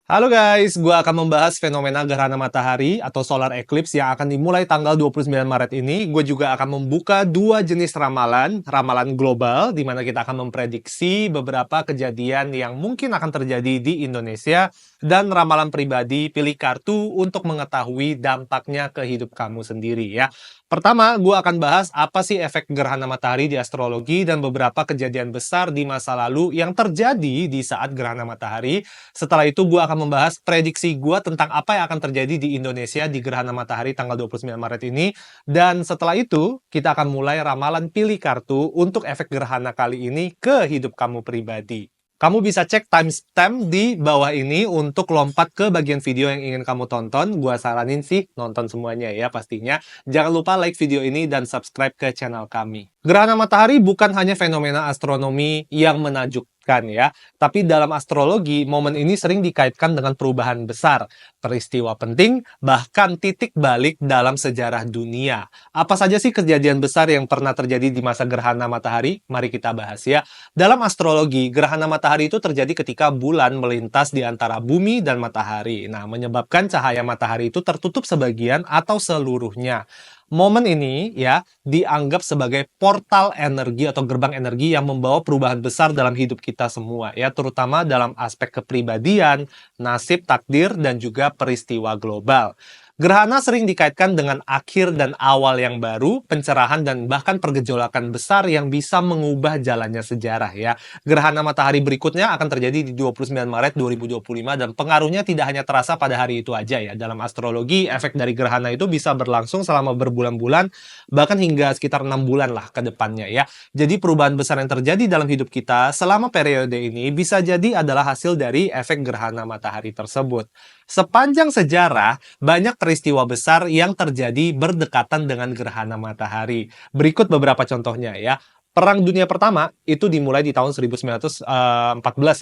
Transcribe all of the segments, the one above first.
Halo guys, gua akan membahas fenomena gerhana matahari atau solar eclipse yang akan dimulai tanggal 29 Maret ini. Gue juga akan membuka dua jenis ramalan, ramalan global, di mana kita akan memprediksi beberapa kejadian yang mungkin akan terjadi di Indonesia, dan ramalan pribadi pilih kartu untuk mengetahui dampaknya ke hidup kamu sendiri ya. Pertama, gue akan bahas apa sih efek gerhana matahari di astrologi dan beberapa kejadian besar di masa lalu yang terjadi di saat gerhana matahari. Setelah itu gue akan membahas prediksi gue tentang apa yang akan terjadi di Indonesia di gerhana matahari tanggal 29 Maret ini. Dan setelah itu, kita akan mulai ramalan pilih kartu untuk efek gerhana kali ini ke hidup kamu pribadi. Kamu bisa cek timestamp di bawah ini untuk lompat ke bagian video yang ingin kamu tonton. Gua saranin sih nonton semuanya ya pastinya. Jangan lupa like video ini dan subscribe ke channel kami. Gerhana matahari bukan hanya fenomena astronomi yang menakjubkan ya, tapi dalam astrologi momen ini sering dikaitkan dengan perubahan besar, peristiwa penting, bahkan titik balik dalam sejarah dunia. Apa saja sih kejadian besar yang pernah terjadi di masa gerhana matahari? Mari kita bahas ya. Dalam astrologi, gerhana matahari itu terjadi ketika bulan melintas di antara bumi dan matahari. Nah, menyebabkan cahaya matahari itu tertutup sebagian atau seluruhnya. Momen ini ya dianggap sebagai portal energi atau gerbang energi yang membawa perubahan besar dalam hidup kita semua ya, terutama dalam aspek kepribadian, nasib, takdir, dan juga peristiwa global. Gerhana sering dikaitkan dengan akhir dan awal yang baru, pencerahan, dan bahkan pergejolakan besar yang bisa mengubah jalannya sejarah ya. Gerhana matahari berikutnya akan terjadi di 29 Maret 2025 dan pengaruhnya tidak hanya terasa pada hari itu aja ya. Dalam astrologi, efek dari gerhana itu bisa berlangsung selama berbulan-bulan, bahkan hingga sekitar 6 bulan lah ke depannya ya. Jadi perubahan besar yang terjadi dalam hidup kita selama periode ini bisa jadi adalah hasil dari efek gerhana matahari tersebut. Sepanjang sejarah, banyak peristiwa besar yang terjadi berdekatan dengan gerhana matahari. Berikut beberapa contohnya ya. Perang Dunia Pertama itu dimulai di tahun 1914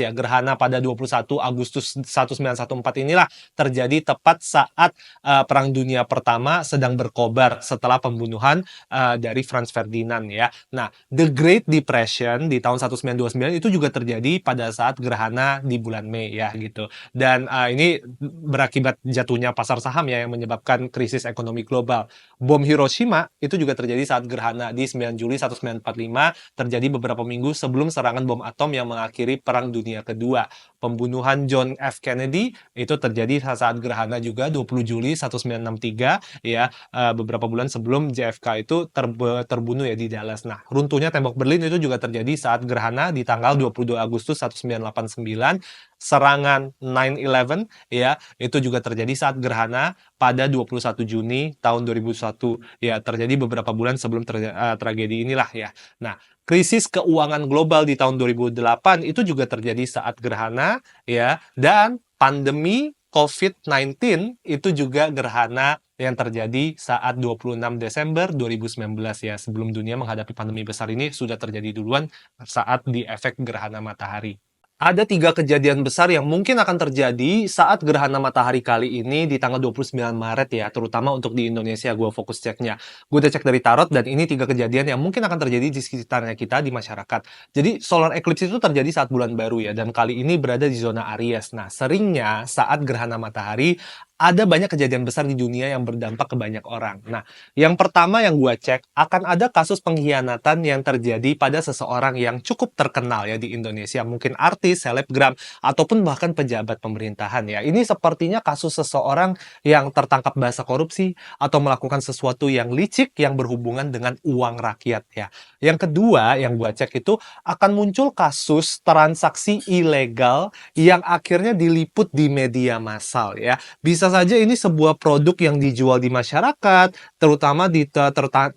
ya. Gerhana pada 21 Agustus 1914 inilah terjadi tepat saat Perang Dunia Pertama sedang berkobar setelah pembunuhan dari Franz Ferdinand ya. Nah, The Great Depression di tahun 1929 itu juga terjadi pada saat gerhana di bulan Mei ya gitu. Dan ini berakibat jatuhnya pasar saham ya yang menyebabkan krisis ekonomi global. Bom Hiroshima itu juga terjadi saat gerhana di 9 Juli 1945, terjadi beberapa minggu sebelum serangan bom atom yang mengakhiri Perang Dunia Kedua. Pembunuhan John F. Kennedy itu terjadi saat gerhana juga 20 Juli 1963 ya, beberapa bulan sebelum JFK itu terbunuh ya di Dallas. Nah, runtuhnya tembok Berlin itu juga terjadi saat gerhana di tanggal 22 Agustus 1989. Serangan 9/11 ya, itu juga terjadi saat gerhana pada 21 Juni tahun 2001 ya, terjadi beberapa bulan sebelum tragedi inilah ya. Nah, krisis keuangan global di tahun 2008 itu juga terjadi saat gerhana ya, dan pandemi COVID-19 itu juga gerhana yang terjadi saat 26 Desember 2019 ya. Sebelum dunia menghadapi pandemi besar ini sudah terjadi duluan saat di efek gerhana matahari. Ada 3 kejadian besar yang mungkin akan terjadi saat gerhana matahari kali ini di tanggal 29 Maret ya, terutama untuk di Indonesia gue fokus ceknya. Gue udah cek dari tarot dan ini 3 kejadian yang mungkin akan terjadi di sekitarnya kita di masyarakat. Jadi solar eclipse itu terjadi saat bulan baru ya, dan kali ini berada di zona Aries. Nah, seringnya saat gerhana matahari ada banyak kejadian besar di dunia yang berdampak ke banyak orang. Nah, yang pertama yang gue cek, akan ada kasus pengkhianatan yang terjadi pada seseorang yang cukup terkenal ya di Indonesia. Mungkin artis, selebgram, ataupun bahkan pejabat pemerintahan ya. Ini sepertinya kasus seseorang yang tertangkap basah korupsi atau melakukan sesuatu yang licik yang berhubungan dengan uang rakyat ya. Yang kedua yang gue cek itu akan muncul kasus transaksi ilegal yang akhirnya diliput di media massal ya. Bisa saja ini sebuah produk yang dijual di masyarakat, terutama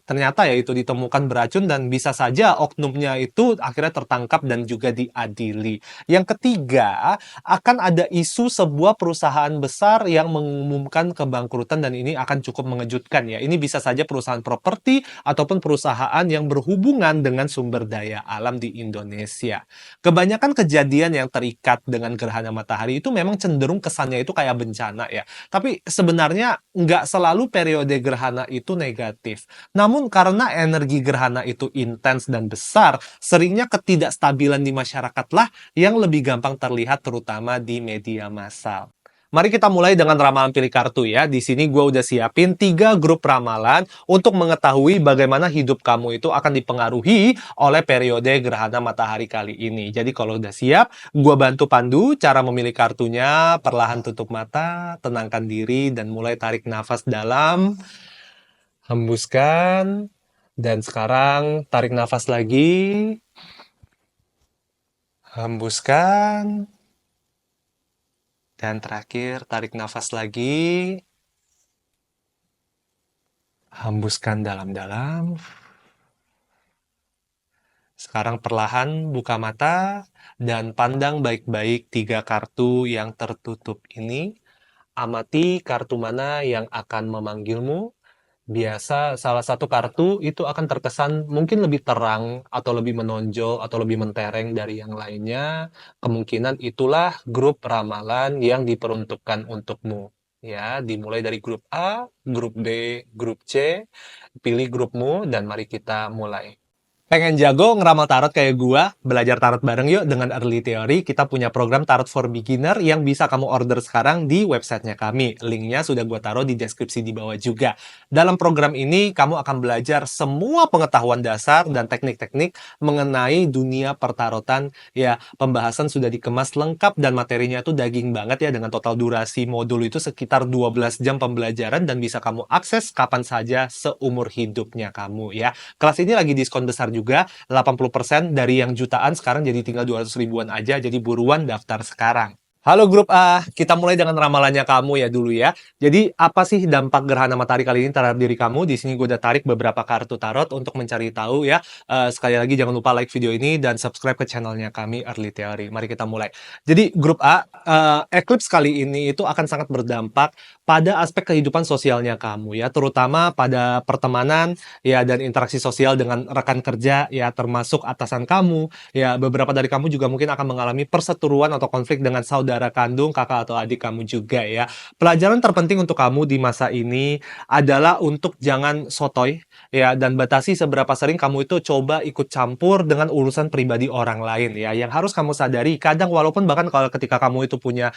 ternyata ya itu ditemukan beracun, dan bisa saja oknumnya itu akhirnya tertangkap dan juga diadili. Yang ketiga, akan ada isu sebuah perusahaan besar yang mengumumkan kebangkrutan, dan ini akan cukup mengejutkan ya. Ini bisa saja perusahaan properti ataupun perusahaan yang berhubungan dengan sumber daya alam di Indonesia. Kebanyakan kejadian yang terikat dengan gerhana matahari itu memang cenderung kesannya itu kayak bencana ya. Tapi sebenarnya nggak selalu periode gerhana itu negatif. Namun karena energi gerhana itu intens dan besar, seringnya ketidakstabilan di masyarakatlah yang lebih gampang terlihat, terutama di media massal. Mari kita mulai dengan ramalan pilih kartu ya. Di sini gue udah siapin 3 grup ramalan untuk mengetahui bagaimana hidup kamu itu akan dipengaruhi oleh periode gerhana matahari kali ini. Jadi kalau udah siap, gue bantu pandu cara memilih kartunya. Perlahan tutup mata, tenangkan diri, dan mulai tarik nafas dalam. Hembuskan. Dan sekarang tarik nafas lagi. Hembuskan. Dan terakhir tarik nafas lagi. Hembuskan dalam-dalam. Sekarang perlahan buka mata dan pandang baik-baik 3 kartu yang tertutup ini. Amati kartu mana yang akan memanggilmu. Biasa salah satu kartu itu akan terkesan mungkin lebih terang atau lebih menonjol atau lebih mentereng dari yang lainnya. Kemungkinan itulah grup ramalan yang diperuntukkan untukmu. Ya, dimulai dari grup A, grup B, grup C. Pilih grupmu dan mari kita mulai. Pengen jago ngeramal tarot kayak gua? Belajar tarot bareng yuk dengan Early Theory. Kita punya program Tarot for Beginner yang bisa kamu order sekarang di websitenya kami. Linknya sudah gua taruh di deskripsi di bawah juga. Dalam program ini, kamu akan belajar semua pengetahuan dasar dan teknik-teknik mengenai dunia pertarotan. Ya, pembahasan sudah dikemas lengkap dan materinya tuh daging banget ya, dengan total durasi modul itu sekitar 12 jam pembelajaran dan bisa kamu akses kapan saja seumur hidupnya kamu ya. Kelas ini lagi diskon besar juga, 80% dari yang jutaan sekarang jadi tinggal 200 ribuan aja, jadi buruan daftar sekarang. Halo grup A, kita mulai dengan ramalannya kamu ya dulu ya. Jadi apa sih dampak gerhana matahari kali ini terhadap diri kamu? Di sini gue udah tarik beberapa kartu tarot untuk mencari tahu ya. Sekali lagi jangan lupa like video ini dan subscribe ke channelnya kami Early Theory. Mari kita mulai. Jadi grup A, eclipse kali ini itu akan sangat berdampak pada aspek kehidupan sosialnya kamu ya, terutama pada pertemanan ya dan interaksi sosial dengan rekan kerja ya, termasuk atasan kamu. Ya, beberapa dari kamu juga mungkin akan mengalami perseteruan atau konflik dengan saudara kandung, kakak atau adik kamu juga ya. Pelajaran terpenting untuk kamu di masa ini adalah untuk jangan sotoy ya, dan batasi seberapa sering kamu itu coba ikut campur dengan urusan pribadi orang lain ya. Yang harus kamu sadari, kadang walaupun bahkan kalau ketika kamu itu punya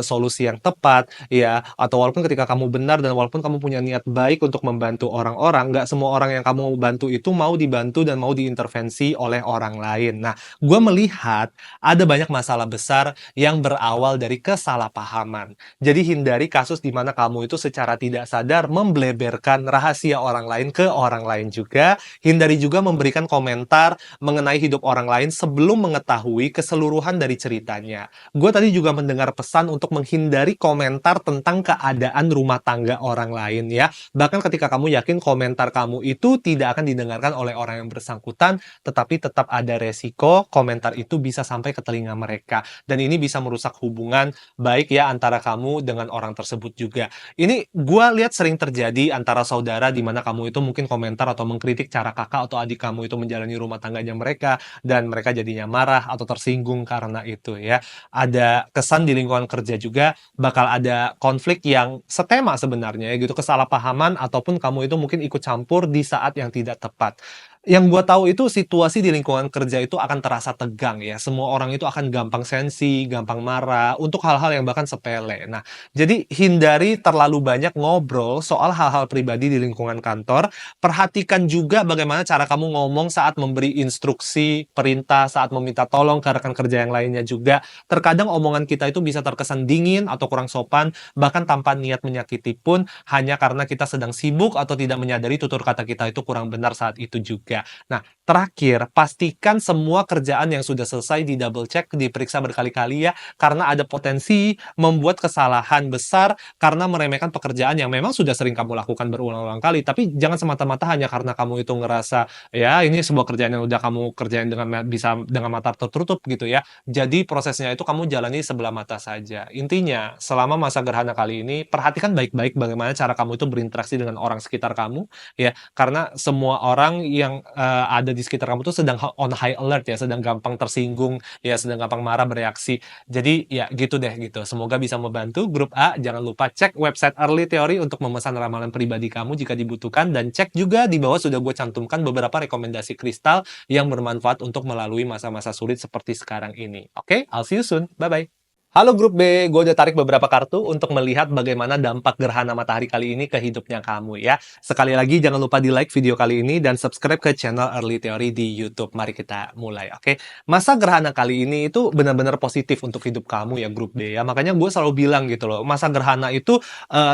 solusi yang tepat ya, atau walaupun ketika kamu benar dan walaupun kamu punya niat baik untuk membantu orang-orang, nggak semua orang yang kamu bantu itu mau dibantu dan mau diintervensi oleh orang lain. Nah, gue melihat ada banyak masalah besar yang berawal dari kesalahpahaman. Jadi hindari kasus di mana kamu itu secara tidak sadar membleberkan rahasia orang lain ke orang lain juga. Hindari juga memberikan komentar mengenai hidup orang lain sebelum mengetahui keseluruhan dari ceritanya. Gue tadi juga mendengar pesan untuk menghindari komentar tentang keadaan rumah tangga orang lain ya. Bahkan ketika kamu yakin komentar kamu itu tidak akan didengarkan oleh orang yang bersangkutan, tetapi tetap ada resiko komentar itu bisa sampai ke telinga mereka. Dan ini bisa merusak hubungan baik ya antara kamu dengan orang tersebut juga. Ini gue lihat sering terjadi antara saudara di mana kamu itu mungkin komentar atau mengkritik cara kakak atau adik kamu itu menjalani rumah tangganya mereka dan mereka jadinya marah atau tersinggung karena itu ya. Ada kesan di lingkungan kerja juga bakal ada konflik yang setema sebenarnya ya gitu, kesalahpahaman ataupun kamu itu mungkin ikut campur di saat yang tidak tepat. Yang gue tahu itu situasi di lingkungan kerja itu akan terasa tegang ya. Semua orang itu akan gampang sensi, gampang marah untuk hal-hal yang bahkan sepele. Nah, jadi hindari terlalu banyak ngobrol soal hal-hal pribadi di lingkungan kantor. Perhatikan juga bagaimana cara kamu ngomong saat memberi instruksi, perintah, saat meminta tolong ke rekan kerja yang lainnya juga. Terkadang omongan kita itu bisa terkesan dingin atau kurang sopan, bahkan tanpa niat menyakiti pun, hanya karena kita sedang sibuk atau tidak menyadari tutur kata kita itu kurang benar saat itu juga. Nah, terakhir, pastikan semua kerjaan yang sudah selesai di double check, diperiksa berkali-kali ya, karena ada potensi membuat kesalahan besar karena meremehkan pekerjaan yang memang sudah sering kamu lakukan berulang-ulang kali. Tapi jangan semata-mata hanya karena kamu itu ngerasa, ya ini sebuah kerjaan yang udah kamu kerjain dengan bisa dengan mata tertutup gitu ya. Jadi prosesnya itu kamu jalani sebelah mata saja. Intinya, selama masa gerhana kali ini, perhatikan baik-baik bagaimana cara kamu itu berinteraksi dengan orang sekitar kamu, ya. Karena semua orang yang ada di sekitar kamu tuh sedang on high alert ya, sedang gampang tersinggung, ya sedang gampang marah bereaksi. Jadi ya gitu deh gitu. Semoga bisa membantu. Grup A, jangan lupa cek website Early Theory untuk memesan ramalan pribadi kamu jika dibutuhkan, dan cek juga di bawah sudah gue cantumkan beberapa rekomendasi kristal yang bermanfaat untuk melalui masa-masa sulit seperti sekarang ini. Oke, I'll see you soon. Bye-bye. Halo grup B, gue udah tarik beberapa kartu untuk melihat bagaimana dampak gerhana matahari kali ini ke hidupnya kamu ya. Sekali lagi jangan lupa di like video kali ini dan subscribe ke channel Early Theory di YouTube. Mari kita mulai, oke? Masa gerhana kali ini itu benar-benar positif untuk hidup kamu ya grup B ya. Makanya gue selalu bilang gitu loh, masa gerhana itu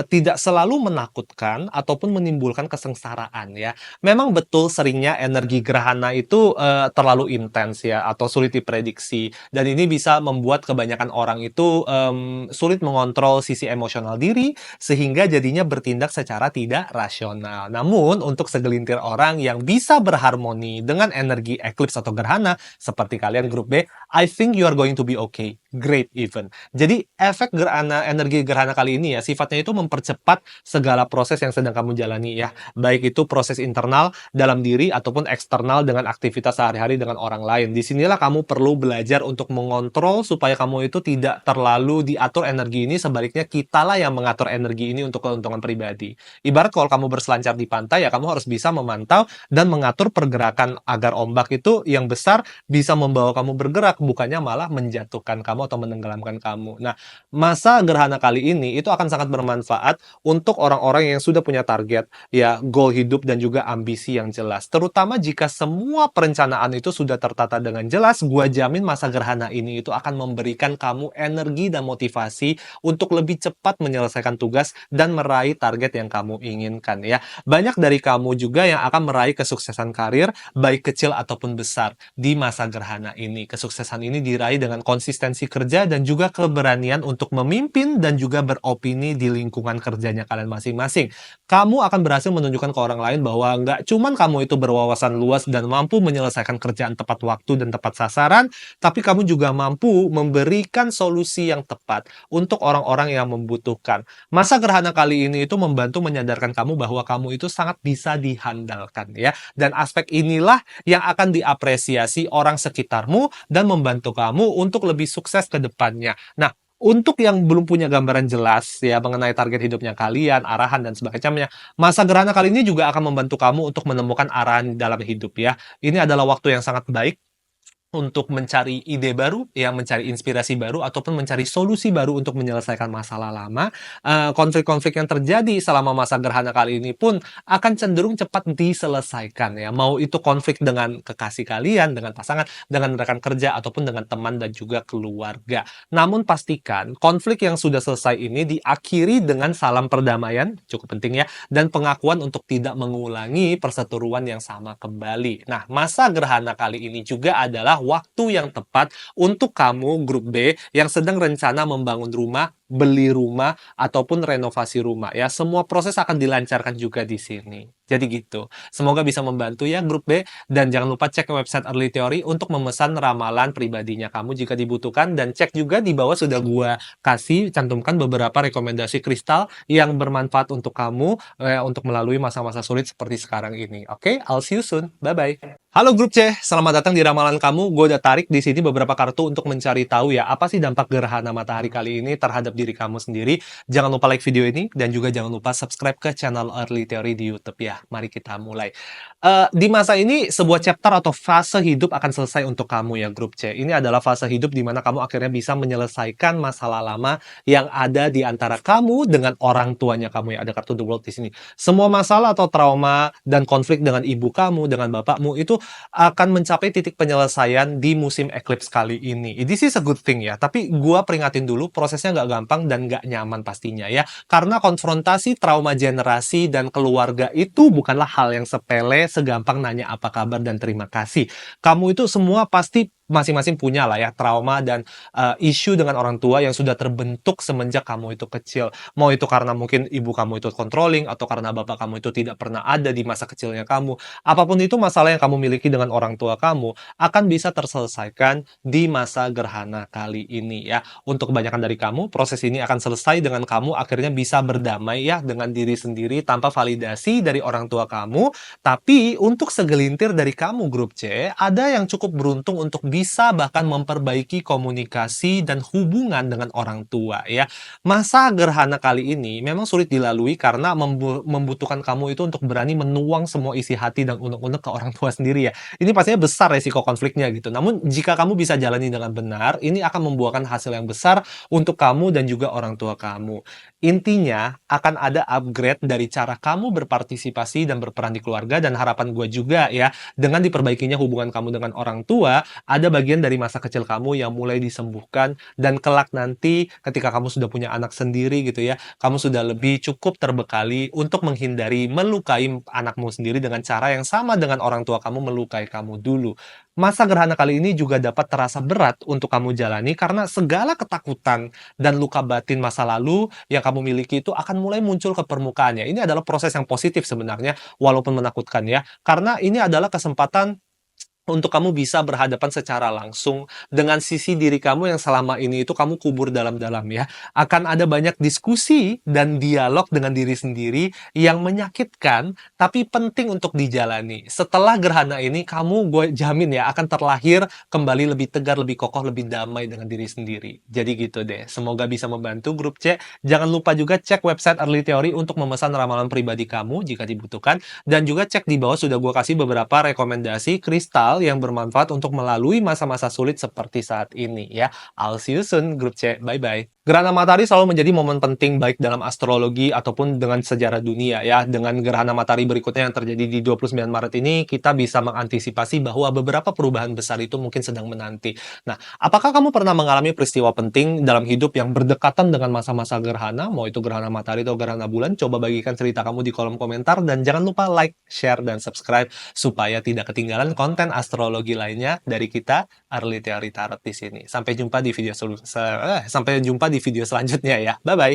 tidak selalu menakutkan ataupun menimbulkan kesengsaraan ya. Memang betul seringnya energi gerhana itu terlalu intens ya atau sulit diprediksi dan ini bisa membuat kebanyakan orang itu sulit mengontrol sisi emosional diri sehingga jadinya bertindak secara tidak rasional. Namun untuk segelintir orang yang bisa berharmoni dengan energi eclipse atau gerhana seperti kalian grup B, I think you are going to be okay, great even. Jadi efek gerhana energi gerhana kali ini ya sifatnya itu mempercepat segala proses yang sedang kamu jalani ya, baik itu proses internal dalam diri ataupun eksternal dengan aktivitas sehari-hari dengan orang lain. Disinilah kamu perlu belajar untuk mengontrol supaya kamu itu tidak terlalu diatur energi ini, sebaliknya kitalah yang mengatur energi ini untuk keuntungan pribadi. Ibarat kalau kamu berselancar di pantai ya kamu harus bisa memantau dan mengatur pergerakan agar ombak itu yang besar bisa membawa kamu bergerak, bukannya malah menjatuhkan kamu atau menenggelamkan kamu. Nah, masa gerhana kali ini itu akan sangat bermanfaat untuk orang-orang yang sudah punya target, ya goal hidup dan juga ambisi yang jelas. Terutama jika semua perencanaan itu sudah tertata dengan jelas, gua jamin masa gerhana ini itu akan memberikan kamu energi dan motivasi untuk lebih cepat menyelesaikan tugas dan meraih target yang kamu inginkan ya. Banyak dari kamu juga yang akan meraih kesuksesan karir, baik kecil ataupun besar di masa gerhana ini. Kesuksesan ini diraih dengan konsistensi kerja dan juga keberanian untuk memimpin dan juga beropini di lingkungan kerjanya kalian masing-masing. Kamu akan berhasil menunjukkan ke orang lain bahwa nggak cuman kamu itu berwawasan luas dan mampu menyelesaikan kerjaan tepat waktu dan tepat sasaran, tapi kamu juga mampu memberikan solusi yang tepat untuk orang-orang yang membutuhkan. Masa gerhana kali ini itu membantu menyadarkan kamu bahwa kamu itu sangat bisa dihandalkan ya. Dan aspek inilah yang akan diapresiasi orang sekitarmu dan membantu kamu untuk lebih sukses ke depannya. Nah, untuk yang belum punya gambaran jelas ya mengenai target hidupnya kalian, arahan dan sebagainya, masa gerhana kali ini juga akan membantu kamu untuk menemukan arahan dalam hidup ya. Ini adalah waktu yang sangat baik untuk mencari ide baru, ya mencari inspirasi baru, ataupun mencari solusi baru untuk menyelesaikan masalah lama. Konflik-konflik yang terjadi selama masa gerhana kali ini pun akan cenderung cepat diselesaikan ya. Mau itu konflik dengan kekasih kalian, dengan pasangan, dengan rekan kerja, ataupun dengan teman dan juga keluarga. Namun pastikan konflik yang sudah selesai ini diakhiri dengan salam perdamaian, cukup penting ya, dan pengakuan untuk tidak mengulangi perseteruan yang sama kembali. Nah, masa gerhana kali ini juga adalah waktu yang tepat untuk kamu grup B yang sedang rencana membangun rumah, beli rumah, ataupun renovasi rumah ya. Semua proses akan dilancarkan juga di sini. Jadi gitu. Semoga bisa membantu ya grup B dan jangan lupa cek website Early Theory untuk memesan ramalan pribadinya kamu jika dibutuhkan dan cek juga di bawah sudah gua kasih cantumkan beberapa rekomendasi kristal yang bermanfaat untuk kamu untuk melalui masa-masa sulit seperti sekarang ini. Oke, I'll see you soon. Bye-bye. Halo grup C, selamat datang di ramalan kamu. Gue udah tarik di sini beberapa kartu untuk mencari tahu ya apa sih dampak gerhana matahari kali ini terhadap diri kamu sendiri. Jangan lupa like video ini dan juga jangan lupa subscribe ke channel Early Theory di YouTube ya. Mari kita mulai. Di masa ini sebuah chapter atau fase hidup akan selesai untuk kamu ya grup C. Ini adalah fase hidup di mana kamu akhirnya bisa menyelesaikan masalah lama yang ada di antara kamu dengan orang tuanya kamu ya. Ada kartu The World di sini. Semua masalah atau trauma dan konflik dengan ibu kamu, dengan bapakmu itu akan mencapai titik penyelesaian di musim eclipse kali ini. This is a good thing ya, tapi gua peringatin dulu prosesnya nggak gampang dan nggak nyaman pastinya ya. Karena konfrontasi trauma generasi dan keluarga itu bukanlah hal yang sepele segampang nanya apa kabar dan terima kasih. Kamu itu semua pasti masing-masing punya lah ya trauma dan isu dengan orang tua yang sudah terbentuk semenjak kamu itu kecil. Mau itu karena mungkin ibu kamu itu controlling atau karena bapak kamu itu tidak pernah ada di masa kecilnya kamu. Apapun itu masalah yang kamu miliki dengan orang tua kamu akan bisa terselesaikan di masa gerhana kali ini ya. Untuk kebanyakan dari kamu, proses ini akan selesai dengan kamu akhirnya bisa berdamai ya dengan diri sendiri tanpa validasi dari orang tua kamu. Tapi untuk segelintir dari kamu grup C, ada yang cukup beruntung untuk bisa bahkan memperbaiki komunikasi dan hubungan dengan orang tua ya. Masa gerhana kali ini memang sulit dilalui karena membutuhkan kamu itu untuk berani menuang semua isi hati dan unek-unek ke orang tua sendiri ya. Ini pastinya besar resiko konfliknya gitu. Namun jika kamu bisa jalani dengan benar, ini akan membuahkan hasil yang besar untuk kamu dan juga orang tua kamu. Intinya akan ada upgrade dari cara kamu berpartisipasi dan berperan di keluarga, dan harapan gue juga ya, dengan diperbaikinya hubungan kamu dengan orang tua, ada bagian dari masa kecil kamu yang mulai disembuhkan, dan kelak nanti ketika kamu sudah punya anak sendiri gitu ya, kamu sudah lebih cukup terbekali untuk menghindari melukai anakmu sendiri dengan cara yang sama dengan orang tua kamu melukai kamu dulu. Masa gerhana kali ini juga dapat terasa berat untuk kamu jalani karena segala ketakutan dan luka batin masa lalu yang kamu miliki itu akan mulai muncul ke permukaannya. Ini adalah proses yang positif sebenarnya, walaupun menakutkan ya. Karena ini adalah kesempatan untuk kamu bisa berhadapan secara langsung dengan sisi diri kamu yang selama ini itu kamu kubur dalam-dalam ya. Akan ada banyak diskusi dan dialog dengan diri sendiri yang menyakitkan, tapi penting untuk dijalani. Setelah gerhana ini, kamu gue jamin ya akan terlahir kembali lebih tegar, lebih kokoh, lebih damai dengan diri sendiri. Jadi gitu deh. Semoga bisa membantu grup C. Jangan lupa juga cek website Early Theory untuk memesan ramalan pribadi kamu jika dibutuhkan. Dan juga cek di bawah sudah gue kasih beberapa rekomendasi kristal yang bermanfaat untuk melalui masa-masa sulit seperti saat ini ya. I'll see you soon, grup C. Bye-bye. Gerhana matahari selalu menjadi momen penting baik dalam astrologi ataupun dengan sejarah dunia ya. Dengan gerhana matahari berikutnya yang terjadi di 29 Maret ini, kita bisa mengantisipasi bahwa beberapa perubahan besar itu mungkin sedang menanti. Nah, apakah kamu pernah mengalami peristiwa penting dalam hidup yang berdekatan dengan masa-masa gerhana? Mau itu gerhana matahari atau gerhana bulan? Coba bagikan cerita kamu di kolom komentar, dan jangan lupa like, share, dan subscribe supaya tidak ketinggalan konten astrologi lainnya dari kita, Early Theory Tarot di sini. Sampai jumpa di video selanjutnya ya. Bye bye.